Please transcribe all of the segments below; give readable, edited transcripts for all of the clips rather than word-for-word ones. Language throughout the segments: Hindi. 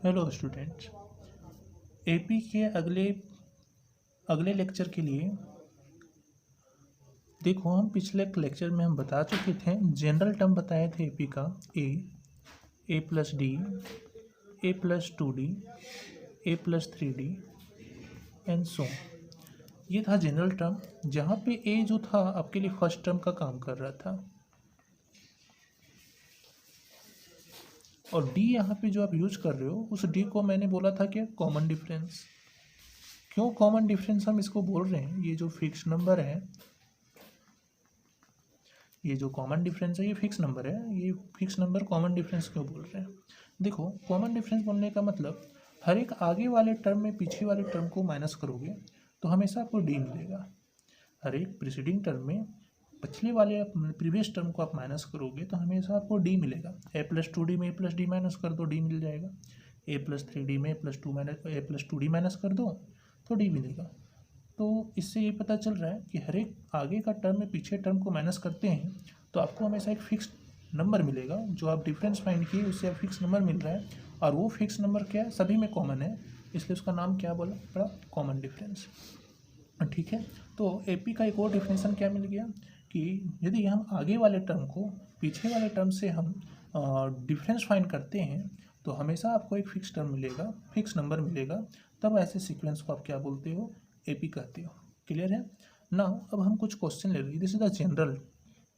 Hello students. एपी के अगले अगले लेक्चर के लिए देखो, हम पिछले लेक्चर में हम बता चुके थे, जनरल टर्म बताए थे एपी का A plus D, A plus 2d, A plus 3d and so. ये था जनरल टर्म, जहाँ पे ए जो था आपके लिए फर्स्ट टर्म का काम कर रहा था, और डी यहाँ पे जो आप यूज कर रहे हो उस डी को मैंने बोला था कि कॉमन डिफरेंस। क्यों कॉमन डिफरेंस हम इसको बोल रहे हैं? ये जो फिक्स नंबर है, ये जो कॉमन डिफरेंस है, ये फिक्स नंबर है। ये फिक्स नंबर कॉमन डिफरेंस क्यों बोल रहे हैं? देखो, कॉमन डिफरेंस बोलने का मतलब हर एक आगे वाले टर्म में पीछे वाले टर्म को माइनस करोगे तो हमेशा आपको डी मिलेगा। हर एक प्रीसीडिंग टर्म में पिछले वाले प्रीवियस टर्म को आप माइनस करोगे तो हमेशा आपको डी मिलेगा। ए प्लस 2d में ए प्लस डी माइनस कर दो, डी मिल जाएगा। ए प्लस 3d में ए प्लस 2d माइनस कर दो तो डी मिलेगा। तो इससे ये पता चल रहा है कि हर एक आगे का टर्म में पीछे टर्म को माइनस करते हैं तो आपको हमेशा एक फिक्स नंबर मिलेगा। जो आप डिफरेंस फाइंड किए उससे आप फिक्स नंबर मिल रहा है, और वो फिक्स नंबर क्या है? सभी में कॉमन है, इसलिए उसका नाम क्या बोला पड़ा? Common difference. ठीक है। तो एपी का एक और डिफिनेशन क्या मिल गया कि यदि हम आगे वाले टर्म को पीछे वाले टर्म से हम डिफरेंस फाइंड करते हैं तो हमेशा आपको एक फिक्स टर्म मिलेगा, फिक्स नंबर मिलेगा। तब ऐसे सीक्वेंस को आप क्या बोलते हो? एपी कहते हो। क्लियर है ना? अब हम कुछ क्वेश्चन ले रहे हैं। दिस इज द जनरल,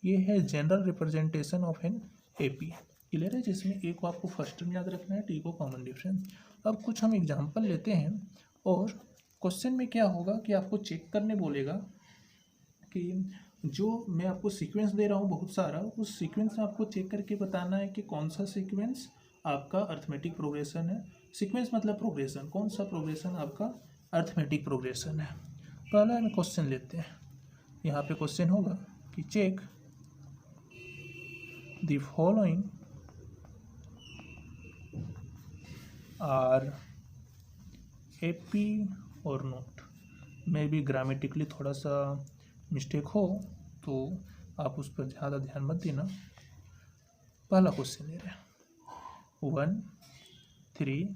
ये है general representation of an AP. Clear है? जिसमें ए को आपको फर्स्ट टर्म याद रखना है, टी को कॉमन डिफरेंस। अब कुछ हम एग्जाम्पल लेते हैं, और क्वेश्चन में क्या होगा कि आपको चेक करने बोलेगा कि जो मैं आपको सीक्वेंस दे रहा हूँ बहुत सारा, उस सीक्वेंस में आपको चेक करके बताना है कि कौन सा सीक्वेंस आपका अर्थमेटिक प्रोग्रेशन है। सीक्वेंस मतलब प्रोग्रेशन, कौन सा प्रोग्रेशन आपका अर्थमेटिक प्रोग्रेशन है। पहला हम क्वेश्चन लेते हैं। यहाँ पे क्वेश्चन होगा कि check the following are AP और नोट। मे बी ग्रामेटिकली थोड़ा सा मिस्टेक हो तो आप उस पर ज़्यादा ध्यान मत देना। पहला क्वेश्चन ले रहे हैं 1, 3,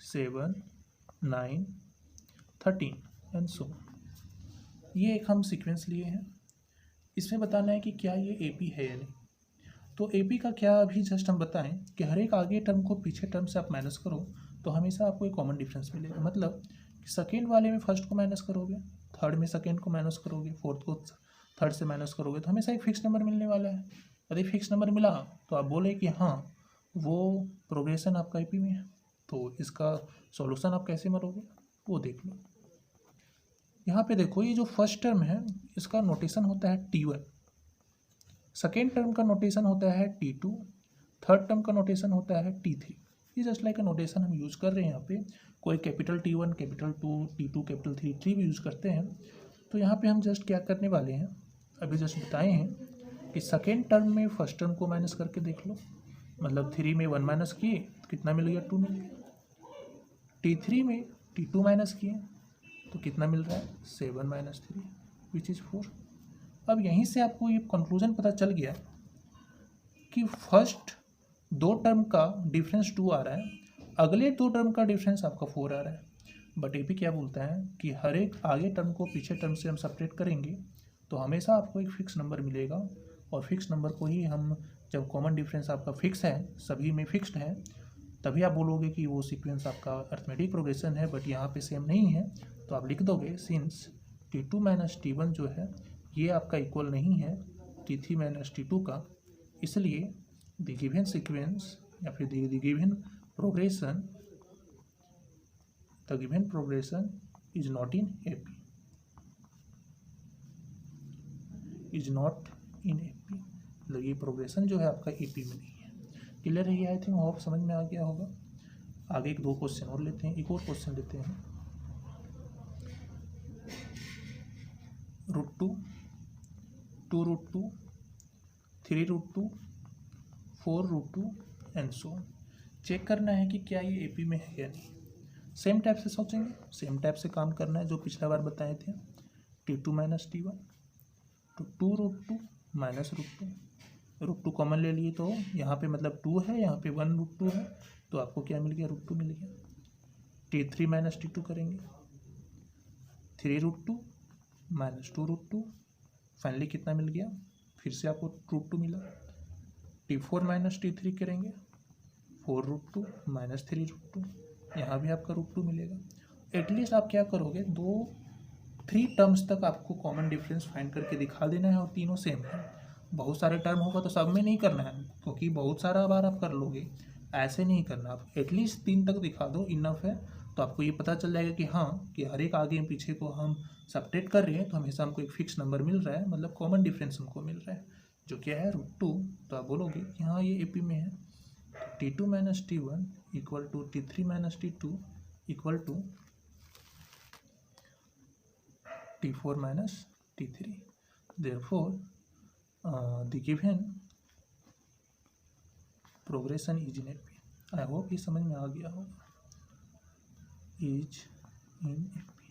7, 9, 13 एंड सो। ये एक हम सीक्वेंस लिए हैं, इसमें बताना है कि क्या ये एपी है या नहीं। तो एपी का क्या अभी जस्ट हम बताएं कि हर एक आगे टर्म को पीछे टर्म से आप माइनस करो तो हमेशा आपको एक कॉमन डिफरेंस मिलेगा। मतलब सेकेंड वाले में फर्स्ट को माइनस करोगे, थर्ड में सेकेंड को माइनस करोगे, फोर्थ को थर्ड से माइनस करोगे तो हमेशा एक फिक्स नंबर मिलने वाला है। यदि फिक्स नंबर मिला तो आप बोले कि हाँ वो प्रोग्रेशन आपका एपी में है। तो इसका सॉल्यूशन आप कैसे मरोगे वो देख लो। यहाँ पे देखो, ये जो फर्स्ट टर्म है इसका नोटेशन होता है T1, सेकेंड टर्म का नोटेशन होता है T2, थर्ड टर्म का नोटेशन होता है T3। ये जस्ट लाइक अ नोटेशन हम यूज़ कर रहे हैं यहाँ पे। कोई capital T1, capital 2, T2, capital 3 भी यूज़ करते हैं। तो यहाँ पे हम जस्ट क्या करने वाले हैं, अभी जस्ट बताए हैं कि सेकेंड टर्म में फर्स्ट टर्म को माइनस करके देख लो। मतलब 3 में 1 माइनस किए तो कितना मिल गया? 2 मिल गया। T3 में T2 माइनस किए तो कितना मिल रहा है? 7 माइनस 3 विच इज़ 4। अब यहीं से आपको ये कंक्लूजन पता चल गया कि फर्स्ट दो टर्म का डिफरेंस 2 आ रहा है, अगले दो टर्म का डिफरेंस आपका 4 आ रहा है। बट एपी क्या बोलता है कि हर एक आगे टर्म को पीछे टर्म से हम सेपरेट करेंगे तो हमेशा आपको एक फिक्स नंबर मिलेगा, और फिक्स नंबर को ही हम, जब कॉमन डिफरेंस आपका फिक्स है, सभी में फिक्स्ड है, तभी आप बोलोगे कि वो सीक्वेंस आपका अर्थमेटिक प्रोग्रेशन है। बट यहाँ पे सेम नहीं है तो आप लिख दोगे सिंस T2 माइनस T1 जो है ये आपका इक्वल नहीं है T3 माइनस T2 का, इसलिए द गिवन सीक्वेंस या फिर the given progression is not in AP, is not in AP. मतलब ये प्रोग्रेशन जो है आपका एपी में नहीं है। क्लियर है? ये आई थिंक होप समझ में आ गया होगा। आगे एक दो क्वेश्चन और लेते हैं, एक और क्वेश्चन लेते हैं। √2, 2√2, 3√2, 4√2 एंड सो। चेक करना है कि क्या ये एपी में है या नहीं। सेम टाइप से सोचेंगे, सेम टाइप से काम करना है जो पिछला बार बताए थे। T2 माइनस T1 तो 2√2 माइनस √2, √2 कॉमन ले लिए तो यहाँ पे मतलब 2 है, यहाँ पे 1√2 है, तो आपको क्या मिल गया, √2 मिल गया। T3 माइनस T2 करेंगे, 3√2 माइनस 2√2, फाइनली कितना मिल गया, फिर से आपको √2 मिला। T4 माइनस T3 करेंगे, 4√2 माइनस 3√2, यहाँ भी आपका √2 मिलेगा। एटलीस्ट आप क्या करोगे, 3 टर्म्स तक आपको कॉमन डिफरेंस फाइंड करके दिखा देना है, और तीनों सेम है। बहुत सारे टर्म होगा तो सब में नहीं करना है, क्योंकि बहुत सारा बार आप कर लोगे, ऐसे नहीं करना। आप एटलीस्ट 3 तक दिखा दो, इनफ है। तो आपको ये पता चल जाएगा कि हाँ, कि हर एक आगे पीछे को हम सबट्रैक्ट कर रहे हैं तो हमेशा हमको एक फिक्स नंबर मिल रहा है, मतलब कॉमन डिफरेंस हमको मिल रहा है, जो क्या है √2। तो आप बोलोगे कि हाँ ये AP में है। T2 minus T1 equal to T3 minus T2 equal to T4 minus T3. Therefore, the given progression is in AP. I hope ये समझ में आ गया होगा, इज इन AP।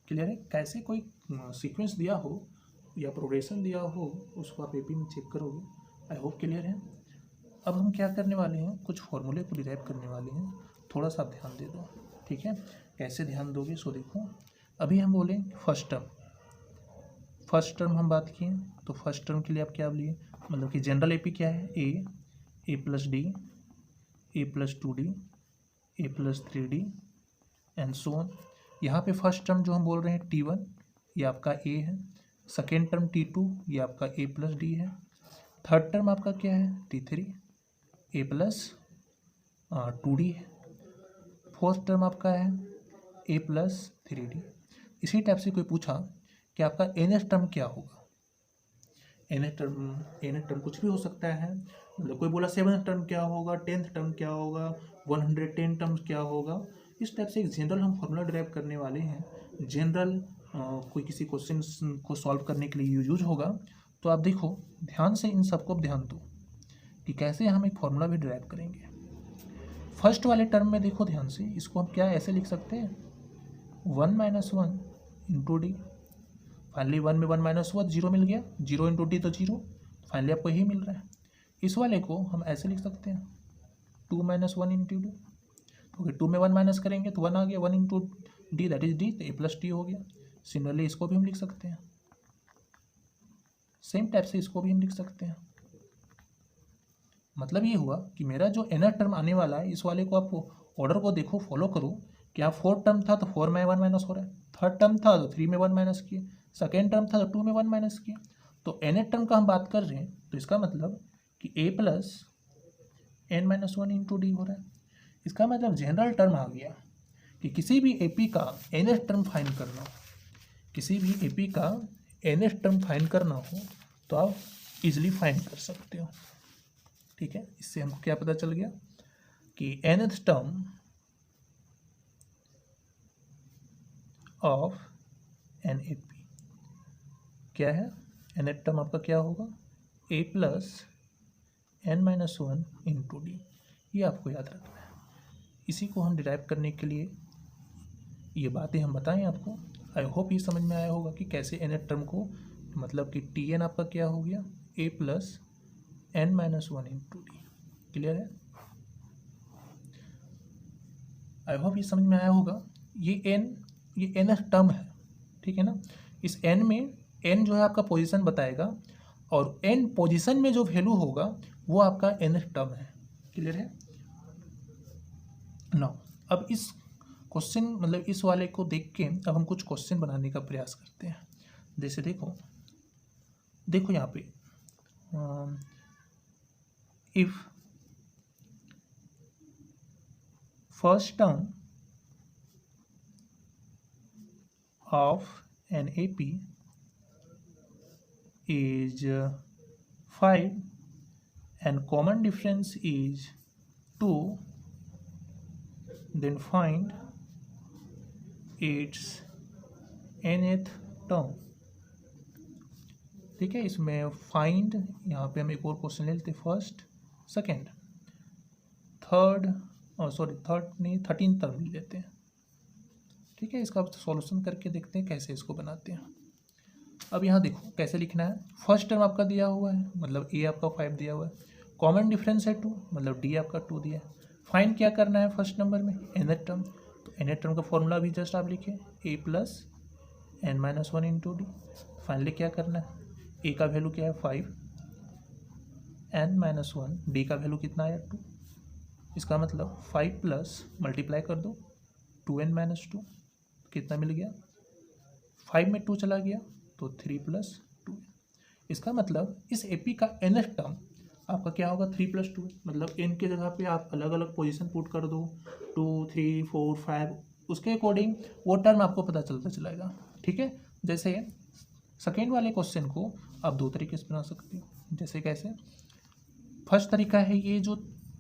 क्लियर है? कैसे कोई सीक्वेंस दिया हो या प्रोग्रेशन दिया हो, उसको आप AP में चेक करोगे। आई होप क्लियर है। अब हम क्या करने वाले हैं, कुछ फॉर्मूले को डिराइव करने वाले हैं, थोड़ा सा ध्यान दे दो, ठीक है। कैसे ध्यान दोगे, सो देखो, अभी हम बोलें फर्स्ट टर्म हम बात किए, तो फर्स्ट टर्म के लिए आप क्या लिए, मतलब कि जनरल AP क्या है, A plus D, A plus 2D, A plus 3D and so on. यहाँ पे फर्स्ट टर्म जो हम बोल रहे हैं T1, ये आपका A है। सेकेंड टर्म T2, ये आपका A प्लस D है। थर्ड टर्म आपका क्या है, T3, A प्लस 2D है। फोर्थ टर्म आपका है A प्लस 3D। इसी टाइप से कोई पूछा कि आपका nth टर्म क्या होगा, nth टर्म कुछ भी हो सकता है, मतलब कोई बोला 7th टर्म क्या होगा, 10th टर्म क्या होगा, 110 टर्म्स क्या होगा। इस टाइप से एक जनरल हम फॉर्मूला ड्राइव करने वाले हैं। जनरल कोई किसी क्वेश्चन को सॉल्व करने के लिए यूज होगा। तो आप देखो ध्यान से, इन सबको ध्यान दो कि कैसे हम एक फॉर्मूला भी ड्राइव करेंगे। फर्स्ट वाले टर्म में देखो ध्यान से, इसको हम क्या ऐसे लिख सकते हैं, 1 माइनस 1 इंटू डी। फाइनली 1 में 1 माइनस हुआ, 0 मिल गया, 0 इंटू डी तो 0, फाइनली आपको यही मिल रहा है। इस वाले को हम ऐसे लिख सकते हैं, 2 माइनस 1 इंटू डी, क्योंकि 2 में 1 माइनस करेंगे तो 1 आ गया, 1 into D that is D, तो A प्लस डी हो गया। सिमिलरली इसको भी हम लिख सकते हैं, सेम टाइप से इसको भी हम लिख सकते हैं। मतलब ये हुआ कि मेरा जो nth टर्म आने वाला है, इस वाले को आप ऑर्डर को देखो, फॉलो करो। क्या 4 टर्म था तो 4 में 1 माइनस हो रहा है, थर्ड टर्म था तो 3 में 1 माइनस किए, सेकेंड टर्म था तो 2 में 1 माइनस किया। तो nth टर्म का हम बात कर रहे हैं, तो इसका मतलब कि A plus n minus 1 into D हो रहा है। इसका मतलब जनरल टर्म आ गया कि किसी भी AP का nth टर्म फाइंड करना हो, किसी भी AP का nth टर्म फाइंड करना हो तो आप इजीली फाइंड कर सकते हो, ठीक है। इससे हमको क्या पता चल गया कि nth term of an AP क्या है, nth टर्म आपका क्या होगा, A plus n minus 1 into D. ये आपको याद रखना है। इसी को हम डिराइव करने के लिए ये बातें हम बताएं आपको। आई होप ये समझ में आया होगा कि कैसे nth टर्म को, मतलब कि Tn आपका क्या हो गया, A plus n minus 1 into D. Clear है? आई होप ये समझ में आया होगा। ये nth टर्म है, ठीक है ना। इस n में n जो है आपका पोजीशन बताएगा, और n पोजीशन में जो वैल्यू होगा वो आपका nth टर्म है। क्लियर है? नाउ अब इस क्वेश्चन, मतलब इस वाले को देख के अब हम कुछ क्वेश्चन बनाने का प्रयास करते हैं। जैसे देखो यहाँ पे, if first term of an AP is 5 and common difference is 2, then find its nth term। ठीक है, इसमें फाइंड, यहाँ पे हम एक और क्वेश्चन ले लेते हैं, फर्स्ट सेकेंड थर्ड, थर्ड नहीं 13 टर्म ले लेते हैं। ठीक है, इसका सॉल्यूशन करके देखते हैं कैसे इसको बनाते हैं। अब यहाँ देखो कैसे लिखना है। फर्स्ट टर्म आपका दिया हुआ है, मतलब A आपका 5 दिया हुआ है, कॉमन डिफरेंस है 2, मतलब D आपका 2 दिया है। फाइंड क्या करना है फर्स्ट नंबर में, nth टर्म। तो nth टर्म का फॉर्मूला भी जस्ट आप लिखे a plus n minus one into D. Finally क्या करना है, a का वैल्यू क्या है 5, n माइनस वन, डी का वैल्यू कितना आया 2। इसका मतलब 5 प्लस मल्टीप्लाई कर दो 2n माइनस 2, कितना मिल गया, 5 में 2 चला गया तो 3 प्लस 2। इसका मतलब इस एपी का nth टर्म आपका क्या होगा 3 प्लस 2। मतलब n के जगह पे आप अलग अलग पोजीशन पुट कर दो 2 3 4 5, उसके अकॉर्डिंग वो टर्म आपको पता चलता चलेगा। ठीक है, जैसे सेकेंड वाले क्वेश्चन को आप दो तरीके से बना सकते हो। जैसे कैसे, फर्स्ट तरीका है ये जो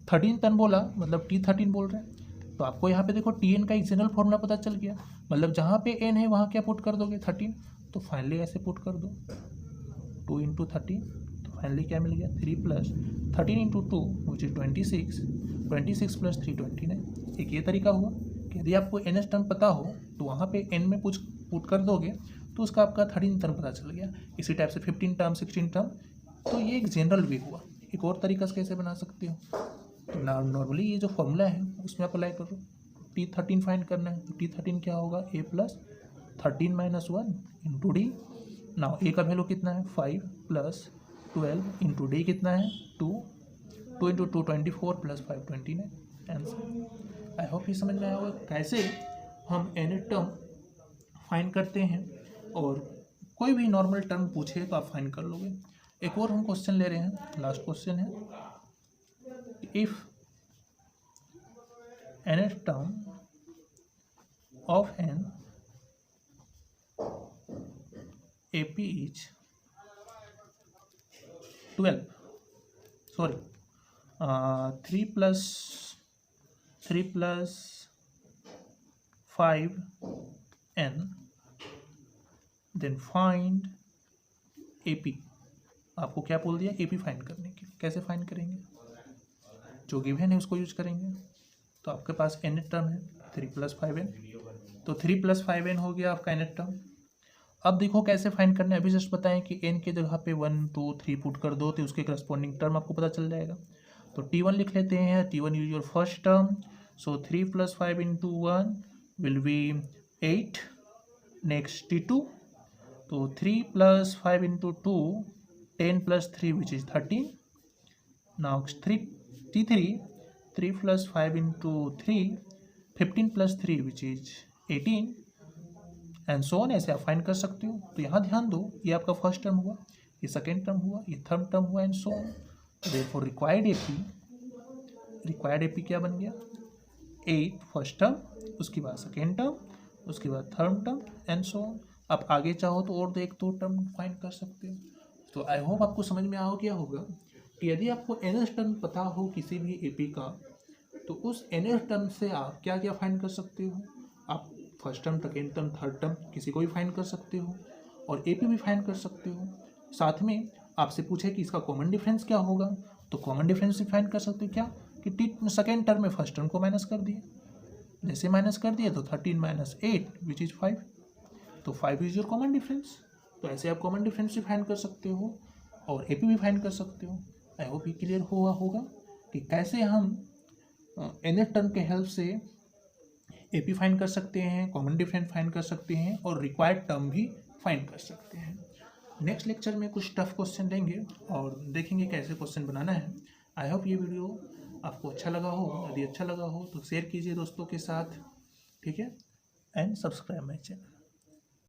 13 टर्म बोला मतलब T13 बोल रहे हैं, तो आपको यहाँ पे देखो Tn का एक जनरल फॉर्मूला पता चल गया। मतलब जहाँ पे n है वहाँ क्या पुट कर दोगे 13, तो फाइनली ऐसे पुट कर दो 2 इंटू 13, तो फाइनली क्या मिल गया 3 plus 13 into 2 which is 26, 26 plus 3 29। एक ये तरीका हुआ कि यदि आपको nth टर्म पता हो तो वहाँ पे n में पुट कर दोगे तो उसका आपका 13 टर्म पता चल गया। इसी टाइप से 15 टर्म 16 टर्म, तो ये एक जनरल वे हुआ। एक और तरीका से कैसे बना सकते हो, तो नॉर्मली ये जो फॉर्मूला है उसमें अप्लाई करो। T13 फाइंड करना है, तो T13 क्या होगा a plus 13 minus 1 into D. Now A का वैल्यू कितना है 5 प्लस 12 इंटू डी कितना है 2, 2 into 2 24 plus 5 29 answer. I hope ये समझ में आया होगा कैसे हम nth टर्म फाइंड करते हैं, और कोई भी नॉर्मल टर्म पूछे तो आप फाइंड कर लोगे। एक और हम क्वेश्चन ले रहे हैं, लास्ट क्वेश्चन है, if nth term of n AP is 12, sorry 3 plus 5n, then find AP। आपको क्या बोल दिया, AP फाइंड करने के लिए। कैसे फाइंड करेंगे, जो गिवन है उसको यूज करेंगे। तो आपके पास nth टर्म है 3 प्लस 5n, तो 3 प्लस 5n हो गया आपका nth टर्म। अब देखो कैसे फाइंड करना है, अभी जस्ट बताएं कि n के जगह पे 1 2 3 पुट कर दो तो उसके करस्पॉन्डिंग टर्म आपको पता चल जाएगा। तो T1 लिख लेते हैं, T1 is your first term, so 3 plus 5 into 1 will be 8। Next T2, तो 3 plus 5 into 2 10 plus 3 which is 13। Now T3, 3 plus 5 into 3 15 plus 3 which is 18 and so on. ऐसे आप फाइंड कर सकते हो। तो यहाँ ध्यान दो, ये आपका फर्स्ट टर्म हुआ, ये सेकेंड टर्म हुआ, ये थर्ड टर्म हुआ and so on. Therefore required AP क्या बन गया 8 फर्स्ट टर्म, उसके बाद सेकेंड टर्म, उसके बाद third term and so on. आप आगे चाहो तो और एक दो टर्म फाइंड कर सकते हो। तो आई होप आपको समझ में आओ क्या होगा कि यदि आपको nth टर्म पता हो किसी भी एपी का, तो उस nth टर्म से आप क्या क्या फाइंड कर सकते हो। आप first term, second term, third term किसी को भी फाइंड कर सकते हो, और एपी भी फाइंड कर सकते हो। साथ में आपसे पूछे कि इसका कॉमन डिफरेंस क्या होगा, तो कॉमन डिफरेंस भी फाइंड कर सकते हो। क्या कि सेकेंड टर्म में फर्स्ट टर्म को माइनस कर दिए, जैसे माइनस कर दिए तो 13 माइनस 8 विच इज़ 5, तो 5 इज योर कॉमन डिफरेंस। तो ऐसे आप कॉमन डिफरेंस भी फाइंड कर सकते हो और एपी भी फाइंड कर सकते हो। आई होप ये क्लियर हुआ होगा कि कैसे हम nth टर्म के हेल्प से एपी फाइंड कर सकते हैं, कॉमन डिफरेंस फाइंड कर सकते हैं और रिक्वायर्ड टर्म भी फाइंड कर सकते हैं। नेक्स्ट लेक्चर में कुछ टफ क्वेश्चन लेंगे और देखेंगे कैसे क्वेश्चन बनाना है। आई होप ये वीडियो आपको अच्छा लगा हो। यदि अच्छा लगा हो तो शेयर कीजिए दोस्तों के साथ, ठीक है, एंड सब्सक्राइब माई चैनल।